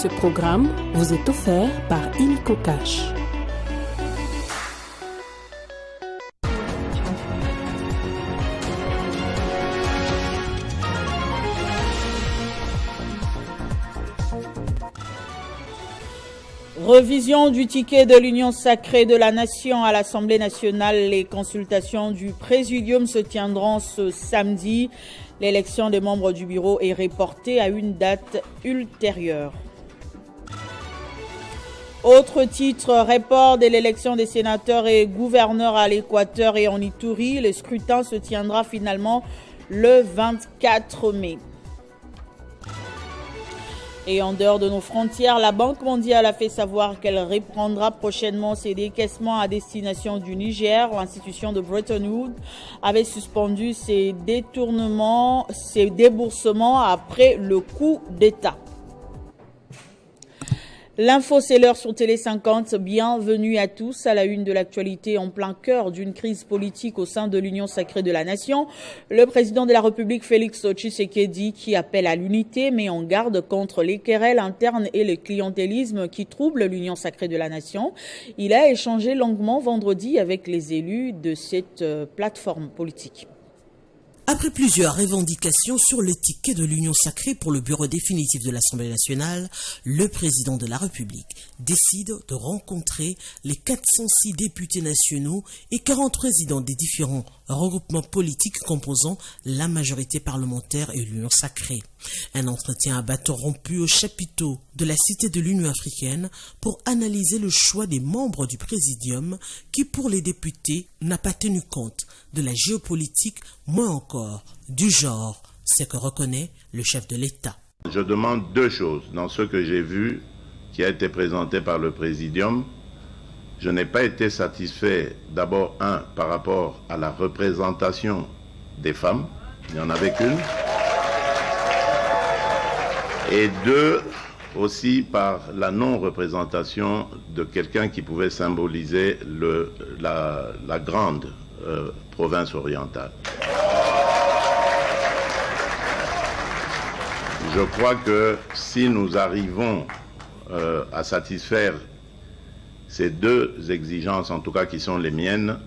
Ce programme vous est offert par Illico Cash. Revision du ticket de l'Union sacrée de la Nation à l'Assemblée nationale. Les consultations du Présidium se tiendront ce samedi. L'élection des membres du bureau est reportée à une date ultérieure. Autre titre, report de l'élection des sénateurs et gouverneurs à l'Équateur et en Ituri. Le scrutin se tiendra finalement le 24 mai. Et en dehors de nos frontières, la Banque mondiale a fait savoir qu'elle reprendra prochainement ses décaissements à destination du Niger. L'institution de Bretton Woods avait suspendu ses déboursements après le coup d'État. L'info, c'est l'heure sur Télé 50. Bienvenue à tous à la une de l'actualité en plein cœur d'une crise politique au sein de l'Union sacrée de la Nation. Le président de la République, Félix Tshisekedi, qui appelle à l'unité, met en garde contre les querelles internes et le clientélisme qui troublent l'Union sacrée de la Nation. Il a échangé longuement vendredi avec les élus de cette plateforme politique. Après plusieurs revendications sur le ticket de l'Union sacrée pour le bureau définitif de l'Assemblée nationale, le président de la République décide de rencontrer les 406 députés nationaux et 40 présidents des différents regroupements politiques composant la majorité parlementaire et l'Union sacrée. Un entretien à bâton rompu au chapiteau de la Cité de l'Union africaine pour analyser le choix des membres du Présidium qui, pour les députés, n'a pas tenu compte de la géopolitique, moins encore du genre, ce que reconnaît le chef de l'État. Je demande deux choses dans ce que j'ai vu qui a été présenté par le Présidium. Je n'ai pas été satisfait, d'abord, par rapport à la représentation des femmes, il n'y en avait qu'une, et deux, aussi par la non-représentation de quelqu'un qui pouvait symboliser la grande province orientale. Je crois que si nous arrivons à satisfaire ces deux exigences, en tout cas qui sont les miennes,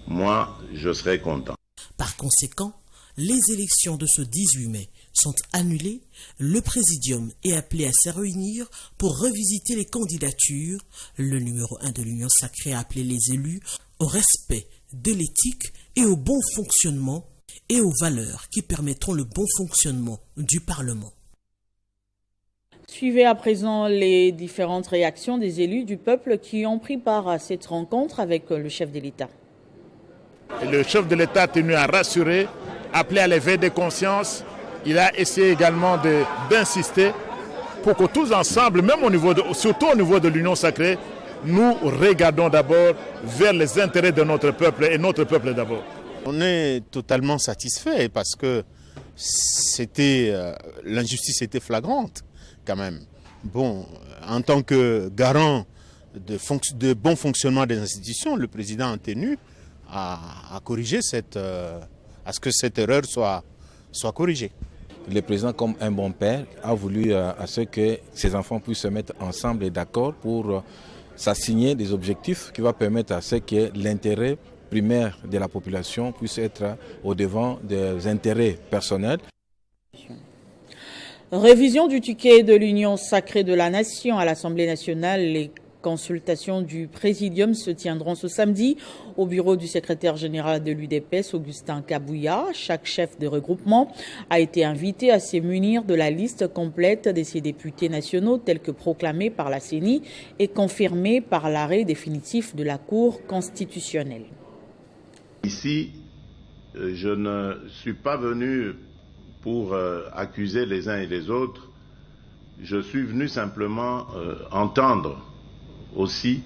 moi, je serai content. Par conséquent, les élections de ce 18 mai sont annulées. Le Présidium est appelé à se réunir pour revisiter les candidatures. Le numéro 1 de l'Union sacrée a appelé les élus au respect de l'éthique et au bon fonctionnement et aux valeurs qui permettront le bon fonctionnement du Parlement. Suivez à présent les différentes réactions des élus du peuple qui ont pris part à cette rencontre avec le chef de l'État. Le chef de l'État a tenu à rassurer, appeler à l'éveil des consciences. Il a essayé également d'insister pour que tous ensemble, même surtout au niveau de l'Union sacrée, nous regardons d'abord vers les intérêts de notre peuple et notre peuple d'abord. On est totalement satisfait parce que l'injustice était flagrante quand même. Bon, en tant que garant de bon fonctionnement des institutions, le président a tenu à corriger à ce que cette erreur soit corrigée. Le président, comme un bon père, a voulu à ce que ses enfants puissent se mettre ensemble et d'accord pour s'assigner des objectifs qui vont permettre à ce que l'intérêt primaire de la population puisse être au devant des intérêts personnels. Révision du ticket de l'Union sacrée de la Nation à l'Assemblée nationale. Les consultations du Présidium se tiendront ce samedi au bureau du secrétaire général de l'UDPS, Augustin Kabouya. Chaque chef de regroupement a été invité à se munir de la liste complète de ses députés nationaux tels que proclamés par la CENI et confirmés par l'arrêt définitif de la Cour constitutionnelle. Ici, je ne suis pas venu pour accuser les uns et les autres. Je suis venu simplement entendre aussi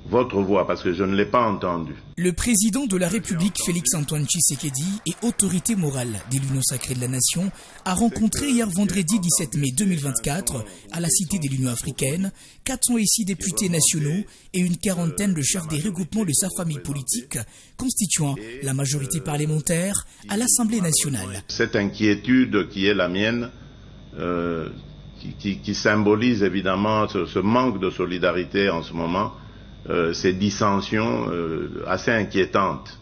votre voix, parce que je ne l'ai pas entendue. Le président de la République, Félix-Antoine Tshisekedi, et autorité morale de l'Union sacrée de la Nation, a rencontré hier vendredi 17 mai 2024, à la Cité de l'Union africaine, 406 députés nationaux et une quarantaine de chefs des regroupements de sa famille politique, constituant la majorité parlementaire à l'Assemblée nationale. Cette inquiétude qui est la mienne, qui symbolise évidemment ce manque de solidarité en ce moment, ces dissensions assez inquiétantes.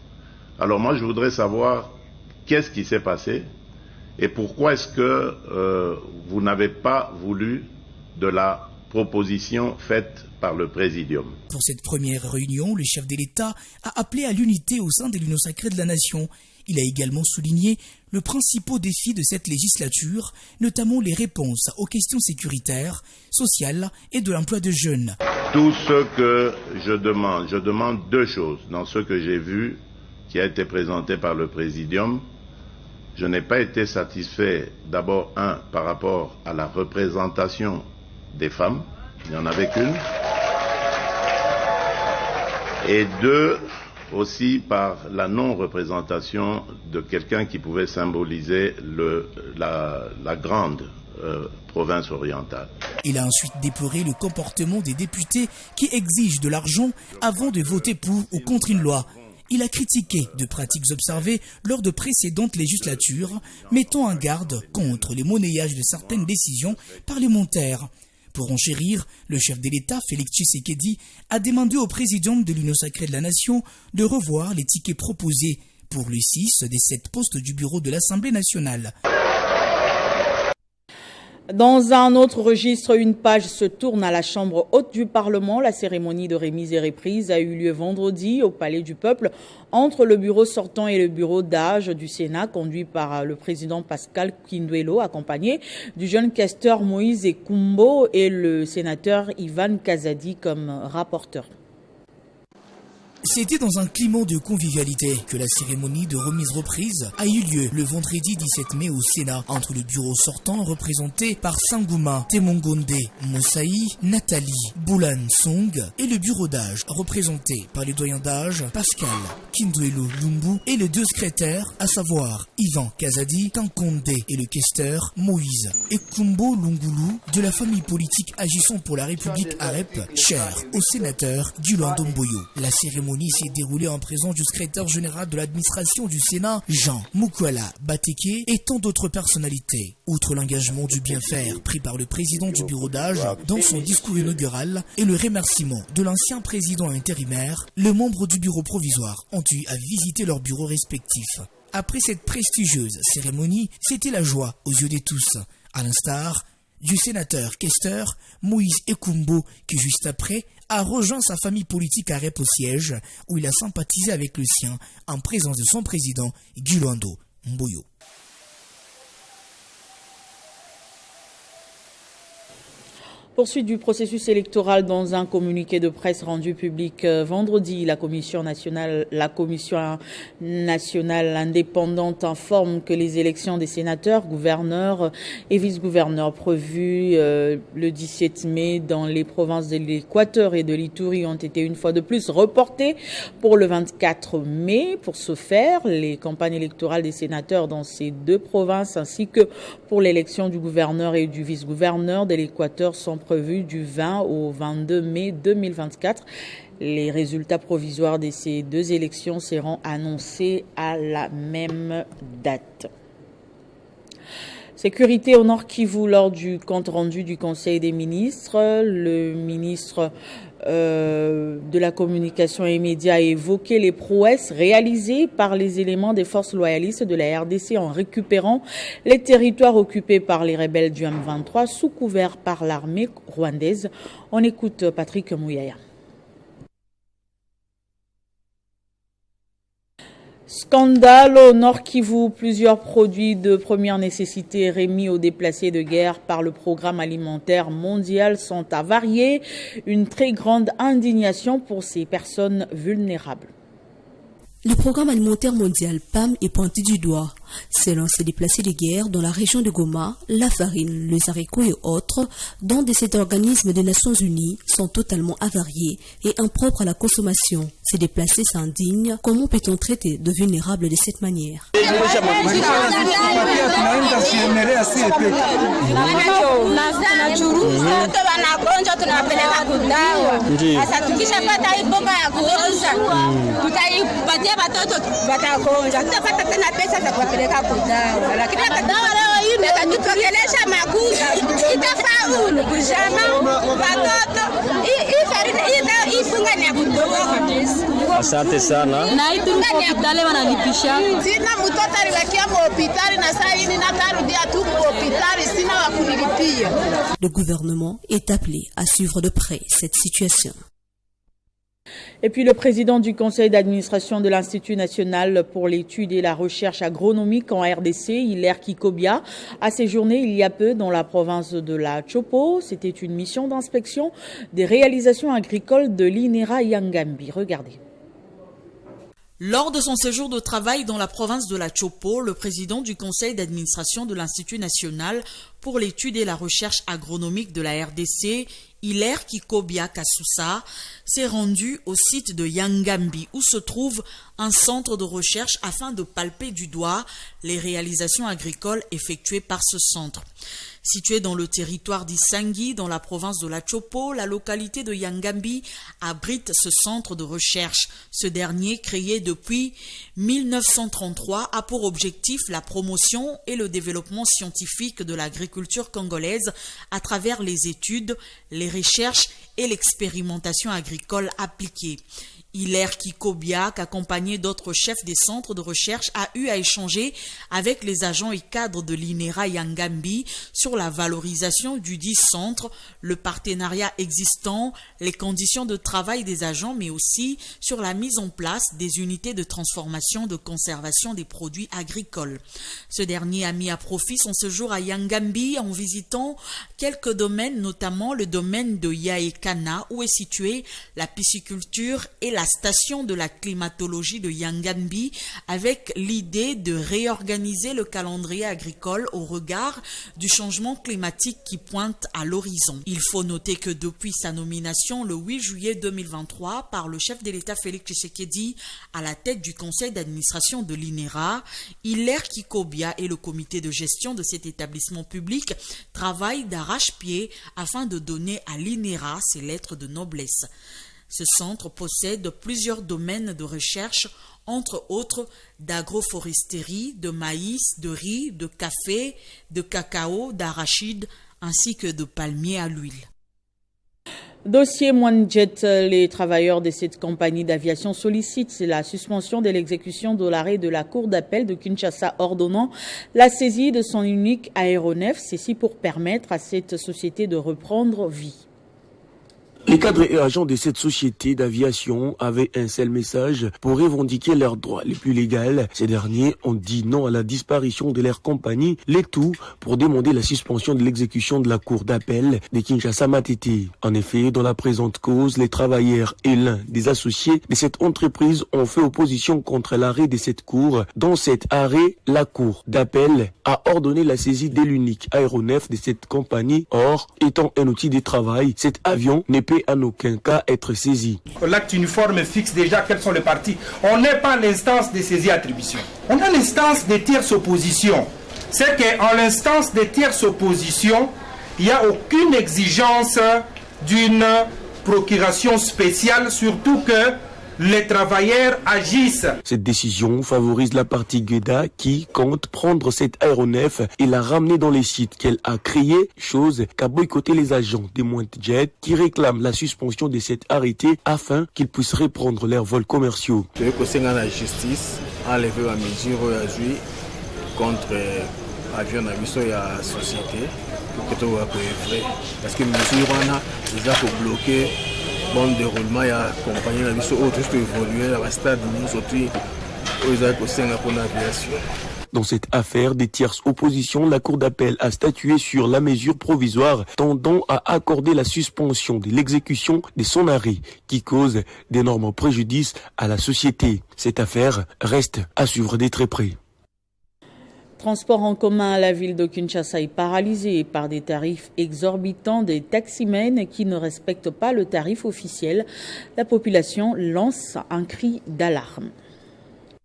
Alors moi je voudrais savoir qu'est-ce qui s'est passé et pourquoi est-ce que vous n'avez pas voulu de la proposition faite par le Présidium. Pour cette première réunion, le chef de l'État a appelé à l'unité au sein de l'Union sacrée de la Nation. Il a également souligné le principal défi de cette législature, notamment les réponses aux questions sécuritaires, sociales et de l'emploi de jeunes. Tout ce que je demande deux choses. Dans ce que j'ai vu, qui a été présenté par le Présidium, je n'ai pas été satisfait, d'abord, par rapport à la représentation des femmes, il n'y en avait qu'une, et deux, aussi par la non-représentation de quelqu'un qui pouvait symboliser la grande province orientale. Il a ensuite déploré le comportement des députés qui exigent de l'argent avant de voter pour ou contre une loi. Il a critiqué de pratiques observées lors de précédentes législatures, mettant en garde contre les monnayages de certaines décisions parlementaires. Pour enchérir, le chef de l'État, Félix Tshisekedi, a demandé au Présidium de l'Union sacrée de la Nation de revoir les tickets proposés pour le 6 des 7 postes du bureau de l'Assemblée nationale. Dans un autre registre, une page se tourne à la Chambre haute du Parlement. La cérémonie de remise et reprise a eu lieu vendredi au Palais du Peuple entre le bureau sortant et le bureau d'âge du Sénat, conduit par le président Pascal Kinduelo, accompagné du jeune questeur Moïse Ekumbo et le sénateur Ivan Kazadi comme rapporteur. C'était dans un climat de convivialité que la cérémonie de remise-reprise a eu lieu le vendredi 17 mai au Sénat entre le bureau sortant représenté par Sangouma Temongonde Moussaï, Nathalie Boulan Song et le bureau d'âge représenté par les doyens d'âge Pascal Kinduelo Lumbu et les deux secrétaires, à savoir Ivan Kazadi Kankonde et le questeur Moïse Ekumbo Lungulu de la famille politique agissant pour la République AREP, cher au sénateur Gulando Mboyo. La cérémonie s'est déroulée en présence du secrétaire général de l'administration du Sénat, Jean Mukwala Bateke, et tant d'autres personnalités. Outre l'engagement du bien-faire pris par le président du bureau d'âge dans son discours inaugural et le remerciement de l'ancien président intérimaire, les membres du bureau provisoire ont eu à visiter leurs bureaux respectifs. Après cette prestigieuse cérémonie, c'était la joie aux yeux de tous, à l'instar du sénateur questeur Moïse Ekumbo qui juste après a rejoint sa famille politique à Rep au siège où il a sympathisé avec le sien en présence de son président Gulando Mboyo. Poursuite du processus électoral. Dans un communiqué de presse rendu public vendredi, la Commission nationale indépendante informe que les élections des sénateurs, gouverneurs et vice-gouverneurs prévues le 17 mai dans les provinces de l'Équateur et de l'Ituri ont été une fois de plus reportées pour le 24 mai. Pour ce faire, les campagnes électorales des sénateurs dans ces deux provinces ainsi que pour l'élection du gouverneur et du vice-gouverneur de l'Équateur sont prévu du 20 au 22 mai 2024. Les résultats provisoires de ces deux élections seront annoncés à la même date. Sécurité au Nord Kivu. Lors du compte rendu du Conseil des ministres, le ministre de la communication et médias a évoqué les prouesses réalisées par les éléments des forces loyalistes de la RDC en récupérant les territoires occupés par les rebelles du M23 sous couvert par l'armée rwandaise. On écoute Patrick Mouyaya. Scandale au Nord Kivu. Plusieurs produits de première nécessité remis aux déplacés de guerre par le Programme alimentaire mondial sont avariés. Une très grande indignation pour ces personnes vulnérables. Le Programme alimentaire mondial PAM est pointé du doigt. Selon ces déplacés de guerre dans la région de Goma, la farine, les haricots et autres, dont de cet organisme des Nations Unies, sont totalement avariés et impropres à la consommation. Ces déplacés s'indignent. Comment peut-on traiter de vulnérables de cette manière? Watoto watakonja, tutapata tena pesa za kuwapeleka kudawa, lakini dawa leo tutokelesha makuta itafaulu kujama watoto ifunga ni kutoka kabisa. Asante sana. Na itunga hospitali wanalipisha. Sina mtoto alibakia mu hospitali na sasa hivi natarudia tu mu hospitali sina wa kunilipia. Le gouvernement est appelé à suivre de près cette situation. Et puis le président du conseil d'administration de l'Institut national pour l'étude et la recherche agronomique en RDC, Hilaire Kikobia, a séjourné il y a peu dans la province de la Chopo. C'était une mission d'inspection des réalisations agricoles de l'INERA Yangambi. Regardez. Lors de son séjour de travail dans la province de la Chopo, le président du conseil d'administration de l'Institut national pour l'étude et la recherche agronomique de la RDC, Hilaire Kikobia Kasusa, s'est rendu au site de Yangambi où se trouve un centre de recherche afin de palper du doigt les réalisations agricoles effectuées par ce centre. Situé dans le territoire d'Isangui, dans la province de la Chopo, la localité de Yangambi abrite ce centre de recherche. Ce dernier, créé depuis 1933, a pour objectif la promotion et le développement scientifique de l'agriculture congolaise à travers les études, les recherches et l'expérimentation agricole appliquée. Hilaire Kikobia, accompagné d'autres chefs des centres de recherche, a eu à échanger avec les agents et cadres de l'INERA Yangambi sur la valorisation du dit centre, le partenariat existant, les conditions de travail des agents, mais aussi sur la mise en place des unités de transformation de conservation des produits agricoles. Ce dernier a mis à profit son séjour à Yangambi en visitant quelques domaines, notamment le domaine de Yaekana, où est située la pisciculture et la station de la climatologie de Yangambi, avec l'idée de réorganiser le calendrier agricole au regard du changement climatique qui pointe à l'horizon. Il faut noter que depuis sa nomination le 8 juillet 2023 par le chef de l'État Félix Tshisekedi à la tête du conseil d'administration de l'INERA, Hilaire Kikobia et le comité de gestion de cet établissement public travaillent d'arrache-pied afin de donner à l'INERA ses lettres de noblesse. Ce centre possède plusieurs domaines de recherche, entre autres d'agroforesterie, de maïs, de riz, de café, de cacao, d'arachide, ainsi que de palmiers à l'huile. Dossier Moinejet, les travailleurs de cette compagnie d'aviation sollicitent la suspension de l'exécution de l'arrêt de la Cour d'appel de Kinshasa ordonnant la saisie de son unique aéronef, ceci pour permettre à cette société de reprendre vie. Les cadres et agents de cette société d'aviation avaient un seul message pour revendiquer leurs droits les plus légaux. Ces derniers ont dit non à la disparition de leur compagnie, les tout pour demander la suspension de l'exécution de la cour d'appel de Kinshasa-Matete. En effet, dans la présente cause, les travailleurs et l'un des associés de cette entreprise ont fait opposition contre l'arrêt de cette cour. Dans cet arrêt, la cour d'appel a ordonné la saisie de l'unique aéronef de cette compagnie. Or, étant un outil de travail, cet avion n'est en aucun cas être saisi. L'acte uniforme fixe déjà quelles sont les parties. On n'est pas l'instance de saisie-attribution. On a l'instance des tierces oppositions. C'est qu'en l'instance des tierces oppositions, il n'y a aucune exigence d'une procuration spéciale, surtout que les travailleurs agissent. Cette décision favorise la partie Gueda qui compte prendre cet aéronef et la ramener dans les sites qu'elle a créés, chose qu'a boycotté les agents des Moinejet qui réclament la suspension de cet arrêté afin qu'ils puissent reprendre leurs vols commerciaux. Je veux que la justice enlever la mesure contre l'avion et la société pour que tout soit vrai. Parce que les mesures ont bloqué bon déroulement, il y a compagnie la mission autre juste évoluer la stade nous sortir pour l'aviation. Dans cette affaire des tierces oppositions, la Cour d'appel a statué sur la mesure provisoire tendant à accorder la suspension de l'exécution de son arrêt qui cause d'énormes préjudices à la société. Cette affaire reste à suivre de très près. Transport en commun à la ville de Kinshasa est paralysé par des tarifs exorbitants des taximens qui ne respectent pas le tarif officiel. La population lance un cri d'alarme.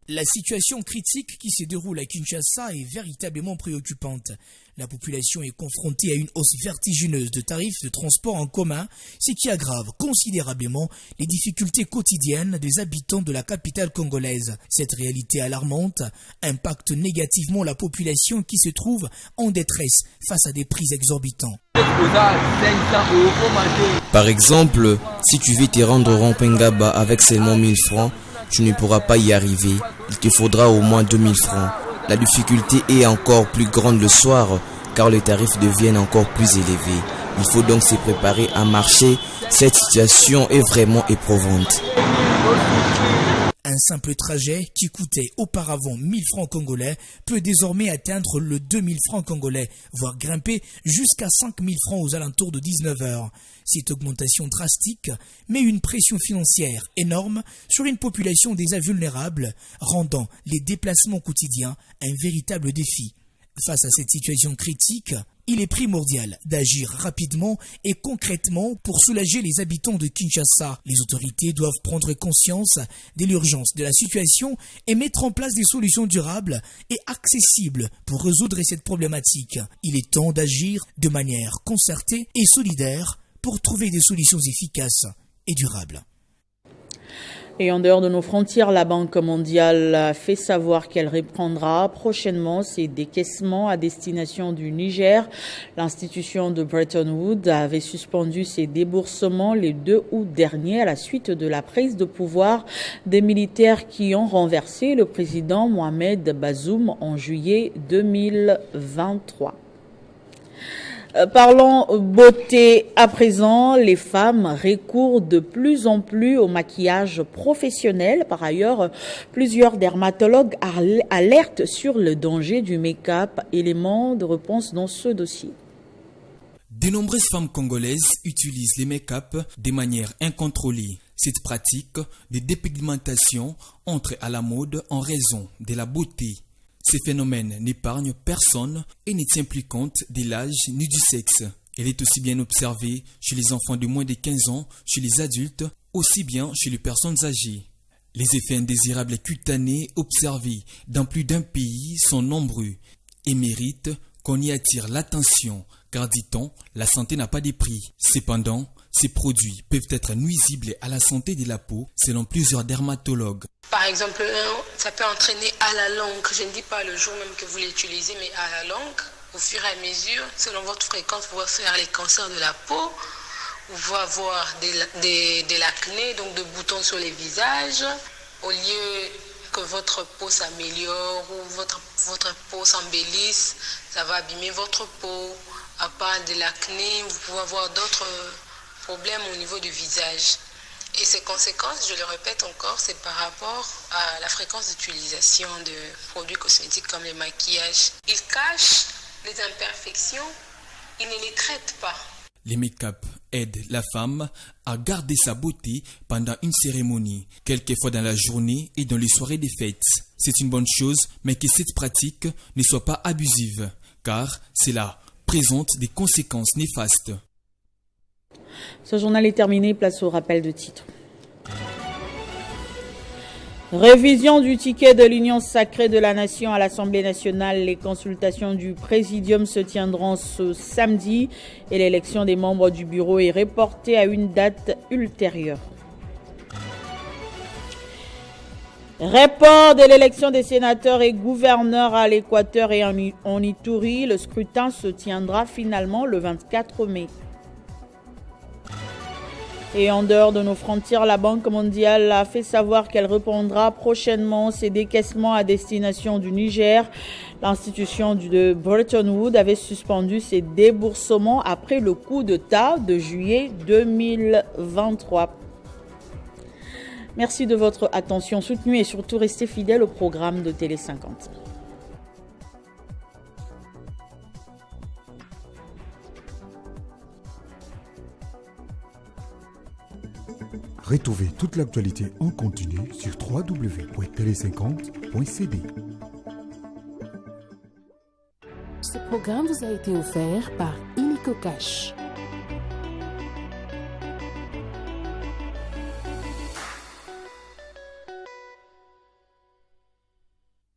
La situation critique qui se déroule à Kinshasa est véritablement préoccupante. La population est confrontée à une hausse vertigineuse de tarifs de transport en commun, ce qui aggrave considérablement les difficultés quotidiennes des habitants de la capitale congolaise. Cette réalité alarmante impacte négativement la population qui se trouve en détresse face à des prix exorbitants. Par exemple, si tu veux te rendre au Rampengaba avec seulement 1000 francs, tu ne pourras pas y arriver. Il te faudra au moins 2000 francs. La difficulté est encore plus grande le soir car les tarifs deviennent encore plus élevés. Il faut donc se préparer à marcher. Cette situation est vraiment éprouvante. Un simple trajet qui coûtait auparavant 1000 francs congolais peut désormais atteindre le 2000 francs congolais, voire grimper jusqu'à 5000 francs aux alentours de 19 heures. Cette augmentation drastique met une pression financière énorme sur une population déjà vulnérable, rendant les déplacements quotidiens un véritable défi. Face à cette situation critique, il est primordial d'agir rapidement et concrètement pour soulager les habitants de Kinshasa. Les autorités doivent prendre conscience de l'urgence de la situation et mettre en place des solutions durables et accessibles pour résoudre cette problématique. Il est temps d'agir de manière concertée et solidaire pour trouver des solutions efficaces et durables. Et en dehors de nos frontières, la Banque mondiale a fait savoir qu'elle reprendra prochainement ses décaissements à destination du Niger. L'institution de Bretton Woods avait suspendu ses déboursements le 2 août dernier à la suite de la prise de pouvoir des militaires qui ont renversé le président Mohamed Bazoum en juillet 2023. Parlons beauté à présent. Les femmes recourent de plus en plus au maquillage professionnel. Par ailleurs, plusieurs dermatologues alertent sur le danger du make-up. Élément de réponse dans ce dossier. De nombreuses femmes congolaises utilisent les make-up de manière incontrôlée. Cette pratique de dépigmentation entre à la mode en raison de la beauté. Ces phénomènes n'épargnent personne et ne tient plus compte de l'âge ni du sexe. Elle est aussi bien observée chez les enfants de moins de 15 ans, chez les adultes, aussi bien chez les personnes âgées. Les effets indésirables cutanés observés dans plus d'un pays sont nombreux et méritent qu'on y attire l'attention, car dit-on, la santé n'a pas de prix. Cependant, ces produits peuvent être nuisibles à la santé de la peau selon plusieurs dermatologues. Par exemple, ça peut entraîner à la longue, je ne dis pas le jour même que vous l'utilisez, mais à la longue, au fur et à mesure, selon votre fréquence, vous pouvez faire les cancers de la peau, vous pouvez avoir de l'acné, donc de boutons sur les visages, au lieu que votre peau s'améliore ou votre peau s'embellisse, ça va abîmer votre peau. À part de l'acné, vous pouvez avoir d'autres problèmes au niveau du visage. Et ces conséquences, je le répète encore, c'est par rapport à la fréquence d'utilisation de produits cosmétiques comme les maquillages. Ils cachent les imperfections, ils ne les traitent pas. Les make-up aident la femme à garder sa beauté pendant une cérémonie, quelquefois dans la journée et dans les soirées des fêtes. C'est une bonne chose, mais que cette pratique ne soit pas abusive, car cela présente des conséquences néfastes. Ce journal est terminé, place au rappel de titres. Révision du ticket de l'Union sacrée de la Nation à l'Assemblée nationale. Les consultations du Présidium se tiendront ce samedi et l'élection des membres du bureau est reportée à une date ultérieure. Report de l'élection des sénateurs et gouverneurs à l'Équateur et en Ituri. Le scrutin se tiendra finalement le 24 mai. Et en dehors de nos frontières, la Banque mondiale a fait savoir qu'elle reprendra prochainement ses décaissements à destination du Niger. L'institution de Bretton Woods avait suspendu ses déboursements après le coup d'État de juillet 2023. Merci de votre attention soutenue et surtout restez fidèles au programme de Télé 50. Retrouvez toute l'actualité en continu sur www.tele50.cd. Ce programme vous a été offert par Illico Cash.